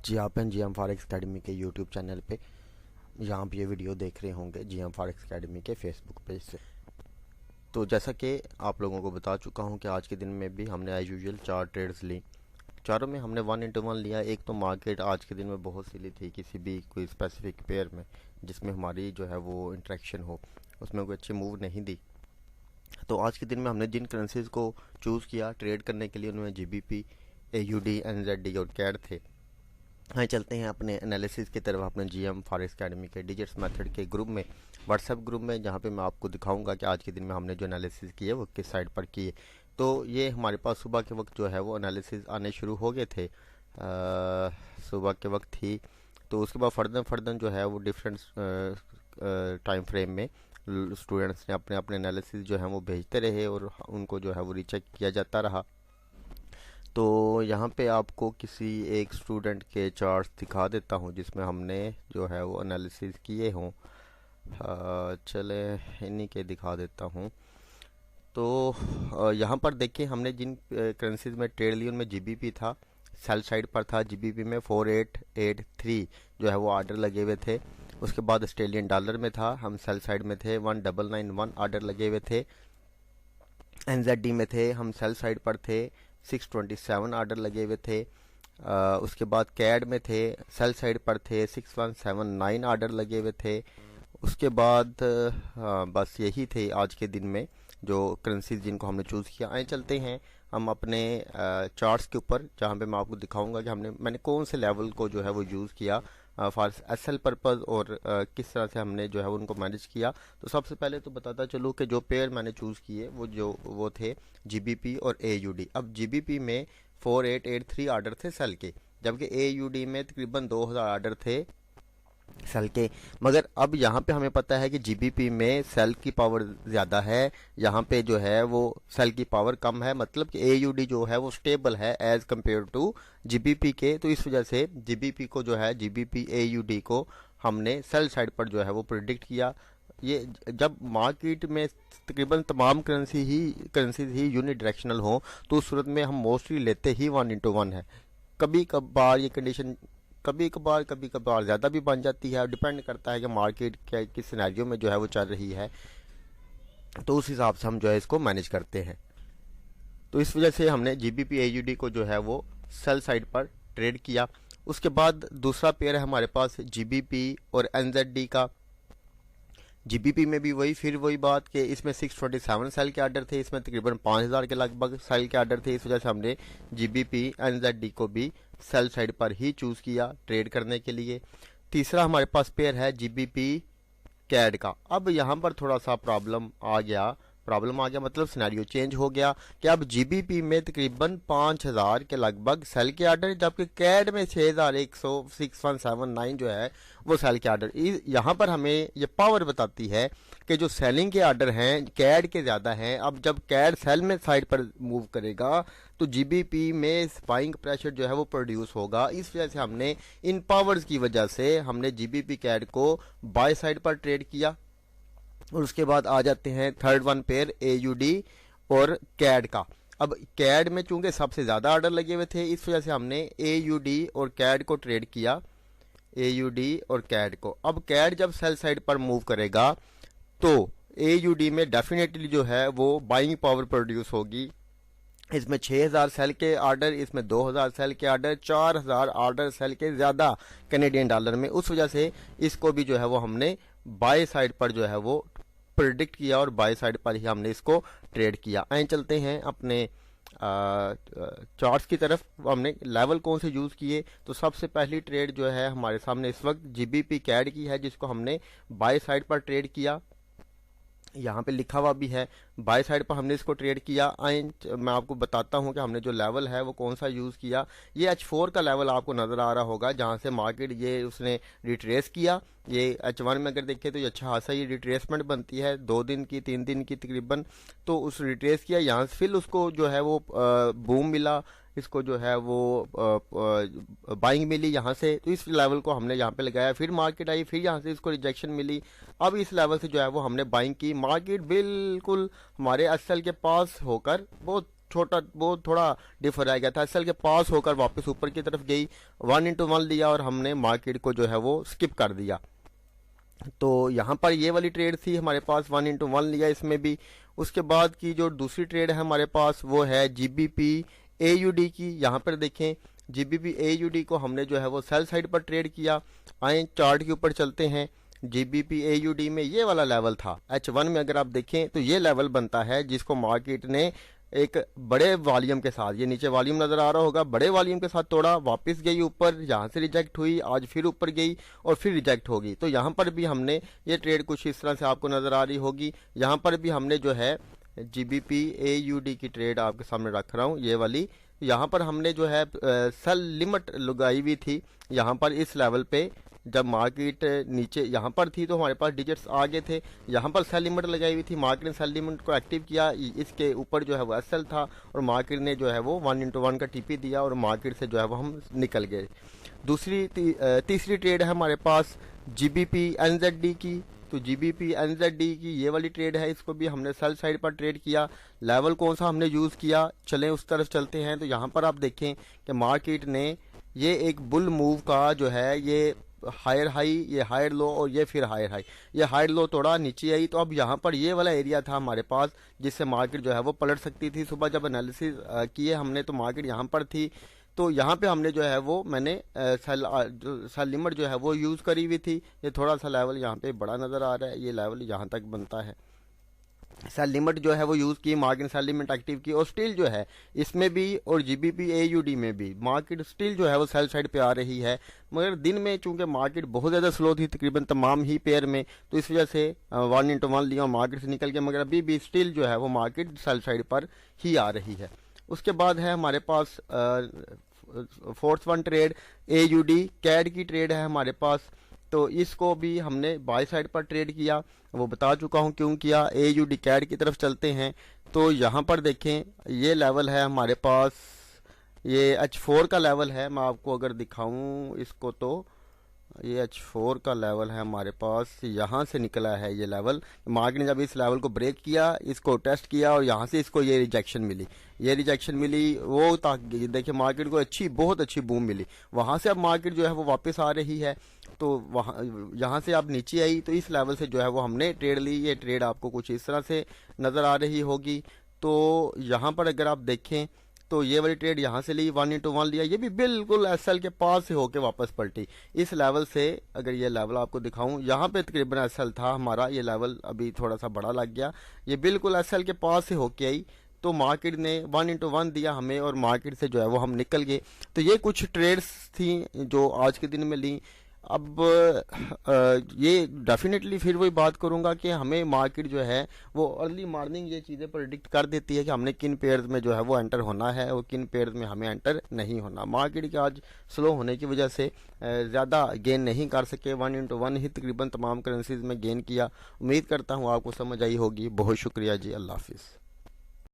जी आप हैं G M forex academy के यूट्यूब चैनल पे, जहाँ आप ये वीडियो देख रहे होंगे जी एम फॉरेक्स अकेडमी के फेसबुक पेज से। तो जैसा कि आप लोगों को बता चुका हूँ कि आज के दिन में भी हमने एज यूजुअल 4 ट्रेड्स ली। चारों में हमने 1:1 लिया। एक तो मार्केट आज के दिन में बहुत सिली थी, किसी भी कोई स्पेसिफिक पेयर में जिसमें हमारी जो है वो इंटरेक्शन हो, उसमें कोई अच्छी मूव नहीं दी। तो आज के दिन में हमने जिन करेंसीज को चूज़ किया ट्रेड करने के लिए, उनमें GBP, AUD, NZD और कैड थे। हाँ, चलते हैं अपने एनालिसिस की तरफ अपने GM फॉरेक्स अकेडमी के डिजिट्स मेथड के ग्रुप में, व्हाट्सएप ग्रुप में, जहाँ पे मैं आपको दिखाऊंगा कि आज के दिन में हमने जो एनालिसिस किए वो किस साइड पर किए। तो ये हमारे पास सुबह के वक्त जो है वो एनालिसिस आने शुरू हो गए थे, सुबह के वक्त ही। तो उसके बाद फर्दर फर्दर जो है वो डिफरेंट टाइम फ्रेम में स्टूडेंट्स ने अपने अपने एनालिसिस जो है वो भेजते रहे और उनको जो है वो रीचेक किया जाता रहा। तो यहाँ पे आपको किसी एक स्टूडेंट के चार्ट्स दिखा देता हूँ जिसमें हमने जो है वो एनालिसिस किए हों। चले इन्हीं के दिखा देता हूँ। तो यहाँ पर देखिए हमने जिन करेंसीज में ट्रेड ली उनमें GBP था, सेल साइड पर था। GBP में 4883 जो है वो आर्डर लगे हुए थे। उसके बाद ऑस्ट्रेलियन डॉलर में था, हम सेल साइड में थे, 1991 आर्डर लगे हुए थे। NZD में थे, हम सेल साइड पर थे, 627 आर्डर लगे हुए थे। उसके बाद कैड में थे, सेल साइड पर थे, 6179 आर्डर लगे हुए थे। उसके बाद बस यही थे आज के दिन में जो करेंसीज जिनको हमने चूज़ किया। आए चलते हैं हम अपने चार्ट्स के ऊपर, जहाँ पे मैं आपको दिखाऊंगा कि मैंने कौन से लेवल को जो है वो यूज़ किया फॉर SL पर्पज़ और किस तरह से हमने जो है उनको मैनेज किया। तो सबसे पहले तो बताता चलूँ कि जो पेयर मैंने चूज़ किए वो थे GBP और AUD। अब GBP में 4883 आर्डर थे सेल के, जबकि AUD में तकरीबन 2000 आर्डर थे सेल के। मगर अब यहाँ पे हमें पता है कि GBP में सेल की पावर ज़्यादा है, यहाँ पे जो है वो सेल की पावर कम है। मतलब कि AUD जो है वो स्टेबल है एज कम्पेयर टू GBP के। तो इस वजह से GBP को जो है GBP AUD को हमने सेल साइड पर जो है वो प्रिडिक्ट किया। ये जब मार्केट में तकरीबन तमाम करेंसीज ही यूनि डायरेक्शनल हो, तो उस सूरत में हम मोस्टली लेते ही 1:1 है। कभी कभार ये कंडीशन कभी कभार ज़्यादा भी बन जाती है, और डिपेंड करता है कि मार्केट क्या किस सिनेरियो में जो है वो चल रही है। तो उस हिसाब से हम जो है इसको मैनेज करते हैं। तो इस वजह से हमने GBP AUD को जो है वो सेल साइड पर ट्रेड किया। उसके बाद दूसरा पेयर है हमारे पास GBP और NZD का। GBP में भी वही बात कि इसमें 627 सेल के आर्डर थे, इसमें तकरीबन 5000 के लगभग सेल के आर्डर थे। इस वजह से हमने GBP NZD को भी सेल साइड पर ही चूज़ किया ट्रेड करने के लिए। तीसरा हमारे पास पेयर है GBP कैड का। अब यहाँ पर थोड़ा सा प्रॉब्लम आ गया, मतलब सिनेरियो चेंज हो गया कि अब GBP में तकरीबन 5000 के लगभग सेल के आर्डर, जबकि कैड में 6179 जो है वो सेल के आर्डर। यहाँ पर हमें ये पावर बताती है कि जो सेलिंग के आर्डर हैं कैड के ज़्यादा हैं। अब जब कैड सेल में साइड पर मूव करेगा तो GBP में बाइंग प्रेशर जो है वो प्रोड्यूस होगा। इस वजह से हमने इन पावर्स की वजह से हमने GBP कैड को बाय साइड पर ट्रेड किया। और उसके बाद आ जाते हैं थर्ड वन पेयर AUD और कैड का। अब कैड में चूंकि सबसे ज़्यादा ऑर्डर लगे हुए थे, इस वजह से हमने AUD और कैड को ट्रेड किया, AUD और कैड को। अब कैड जब सेल साइड पर मूव करेगा तो AUD में डेफिनेटली जो है वो बाइंग पावर प्रोड्यूस होगी। इसमें 6000 सेल के आर्डर, इसमें 2000 सेल के आर्डर, 4000 आर्डर सेल के ज़्यादा कैनेडियन डॉलर में। उस वजह से इसको भी जो है वो हमने बाय साइड पर जो है वो प्रिडिक्ट किया और बाय साइड पर ही हमने इसको ट्रेड किया। आए चलते हैं अपने चार्ट्स की तरफ। हमने लेवल कौन से यूज़ किए, तो सबसे पहली ट्रेड जो है हमारे सामने इस वक्त GBP कैड की है, जिसको हमने बाय साइड पर ट्रेड किया। यहाँ पे लिखा हुआ भी है बाय साइड पर हमने इसको ट्रेड किया। मैं आपको बताता हूँ कि हमने जो लेवल है वो कौन सा यूज़ किया। ये H4 का लेवल आपको नज़र आ रहा होगा, जहाँ से मार्केट ये उसने रिट्रेस किया। ये H1 में अगर देखें तो ये अच्छा खासा ये रिट्रेसमेंट बनती है 2 दिन की 3 दिन की तकरीबन। तो उस रिट्रेस किया, यहाँ से फिर उसको जो है वो बूम मिला, इसको जो है वो बाइंग मिली यहाँ से। तो इस लेवल को हमने यहाँ पे लगाया, फिर मार्केट आई, फिर यहाँ से इसको रिजेक्शन मिली। अब इस लेवल से जो है वो हमने बाइंग की। मार्केट बिल्कुल हमारे SL के पास होकर बहुत छोटा बहुत थोड़ा डिफर रह गया था, एसएल के पास होकर वापस ऊपर की तरफ गई, 1/1 लिया और हमने मार्केट को जो है वो स्किप कर दिया। तो यहाँ पर ये वाली ट्रेड थी हमारे पास, 1/1 लिया इसमें भी। उसके बाद की जो दूसरी ट्रेड है हमारे पास वो है जीबीपी एयूडी की। यहाँ पर देखें जीबीपी एयूडी को हमने जो है वो सेल साइड पर ट्रेड किया। आए चार्ट के ऊपर चलते हैं। जीबीपी एयूडी में ये वाला लेवल था, H1 में अगर आप देखें तो ये लेवल बनता है जिसको मार्केट ने एक बड़े वॉल्यूम के साथ, ये नीचे वॉल्यूम नजर आ रहा होगा, बड़े वॉल्यूम के साथ तोड़ा, वापस गई ऊपर, यहाँ से रिजेक्ट हुई, आज फिर ऊपर गई और फिर रिजेक्ट होगी। तो यहाँ पर भी हमने ये ट्रेड कुछ इस तरह से आपको नजर आ रही होगी। यहाँ पर भी हमने जो है जीबीपी एयूडी की ट्रेड आपके सामने रख रहा हूँ, ये वाली। यहाँ पर हमने जो है सेल लिमिट लगाई हुई थी यहाँ पर इस लेवल पे। जब मार्केट नीचे यहाँ पर थी तो हमारे पास डिजिट्स आगे थे, यहाँ पर सेल लिमिट लगाई हुई थी, मार्केट ने सेल लिमिट को एक्टिव किया, इसके ऊपर जो है वो एसएल था और मार्केट ने जो है वो 1/1 का टीपी दिया और मार्केट से जो है वो हम निकल गए। तीसरी ट्रेड है हमारे पास जीबीपी एनजेडी की। तो जीबीपी एनजेडी की ये वाली ट्रेड है, इसको भी हमने सेल साइड पर ट्रेड किया। लेवल कौन सा हमने यूज़ किया, चलें उस तरफ चलते हैं। तो यहाँ पर आप देखें कि मार्केट ने ये एक बुल मूव का जो है ये हायर हाई, ये हायर लो और ये फिर हायर हाई, ये हायर लो तोड़ा, नीचे आई। तो अब यहाँ पर ये वाला एरिया था हमारे पास जिससे मार्केट जो है वो पलट सकती थी। सुबह जब एनालिसिस किए हमने तो मार्केट यहाँ पर थी, तो यहाँ पे हमने जो है वो मैंने सेल लिमिट जो है वो यूज़ करी हुई थी। ये थोड़ा सा लेवल यहाँ पे बड़ा नज़र आ रहा है, ये लेवल यहाँ तक बनता है। सेल लिमिट जो है वो यूज़ की, मार्केट ने सेल लिमिट एक्टिव की और स्टिल जो है इसमें भी और जीबीपी एयूडी में भी मार्केट स्टिल जो है वो सेल साइड पे आ रही है। मगर दिन में चूंकि मार्केट बहुत ज़्यादा स्लो थी तकरीबन तमाम ही पेयर में, तो इस वजह से 1/1 लिया और मार्केट से निकल के, मगर अभी भी स्टिल जो है वो मार्केट सेल साइड पर ही आ रही है। उसके बाद है हमारे पास fourth one trade AutoCAD की ट्रेड है हमारे पास। तो इसको भी हमने बाय साइड पर ट्रेड किया, वो बता चुका हूँ क्यों किया। एयूडी कैड की तरफ चलते हैं। तो यहाँ पर देखें ये लेवल है हमारे पास, ये H4 का लेवल है। मैं आपको अगर दिखाऊं इसको तो ये H4 का लेवल है हमारे पास, यहाँ से निकला है ये लेवल। मार्केट ने जब इस लेवल को ब्रेक किया, इसको टेस्ट किया और यहाँ से इसको ये रिजेक्शन मिली, ये रिजेक्शन मिली, वो देखिए मार्केट को बहुत अच्छी बूम मिली। वहाँ से अब मार्केट जो है वो वापस आ रही है। तो वहाँ यहाँ से आप नीचे आई तो इस लेवल से जो है वो हमने ट्रेड ली। ये ट्रेड आपको कुछ इस तरह से नज़र आ रही होगी। तो यहाँ पर अगर आप देखें तो ये वाली ट्रेड यहाँ से ली, 1/1 लिया, ये भी बिल्कुल एसएल के पास से होके वापस पलटी। इस लेवल से अगर ये लेवल आपको दिखाऊं, यहाँ पे तकरीबन एसएल था हमारा, ये लेवल अभी थोड़ा सा बड़ा लग गया, ये बिल्कुल एसएल के पास से होके आई। तो मार्केट ने 1/1 दिया हमें और मार्केट से जो है वो हम निकल गए। तो ये कुछ ट्रेड्स थी जो आज के दिन में ली। अब ये डेफिनेटली फिर वही बात करूंगा कि हमें मार्केट जो है वो अर्ली मॉर्निंग ये चीज़ें प्रेडिक्ट कर देती है कि हमने किन पेयर्स में जो है वो एंटर होना है और किन पेयर्स में हमें एंटर नहीं होना। मार्केट के आज स्लो होने की वजह से ज़्यादा गेन नहीं कर सके, 1/1 ही तकरीबन तमाम करेंसीज में गेन किया। उम्मीद करता हूँ आपको समझ आई होगी। बहुत शुक्रिया जी, अल्लाह हाफिज़।